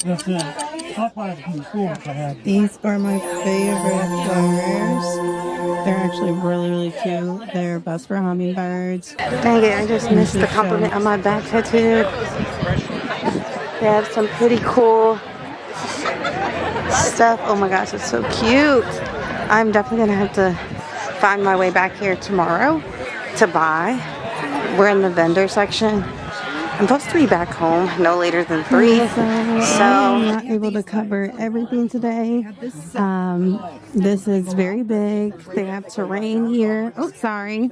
These are my favorite flowers. They're actually really, really cute. They're best for hummingbirds. Dang it, I just missed the compliment on my back tattoo. They have some pretty cool stuff. Oh my gosh, it's so cute. I'm definitely gonna have to find my way back here tomorrow to buy. We're in the vendor section. I'm supposed to be back home no later than 3, so I'm not able to cover everything today. This is very big. They have terrain here. Oh, sorry.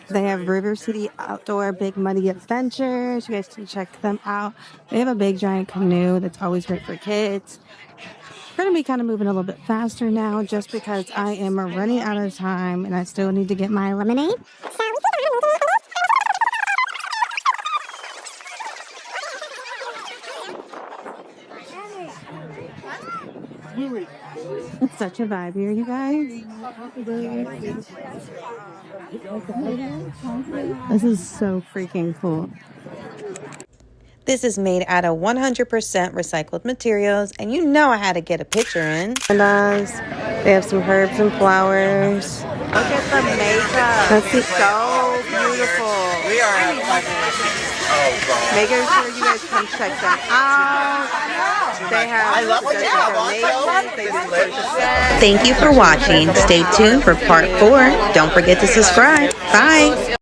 They have River City Outdoor Big Muddy Adventures. You guys can check them out. They have a big giant canoe that's always great for kids. We're going to be kind of moving a little bit faster now just because I am running out of time and I still need to get my lemonade. It's such a vibe here, you guys. This is so freaking cool. This is made out of 100% recycled materials, and you know I had to get a picture in. And they have some herbs and flowers. Look at the makeup. That's so beautiful. We are making sure you guys come check them out. They have Thank you for watching. Stay tuned for part 4. Don't forget to subscribe. Bye.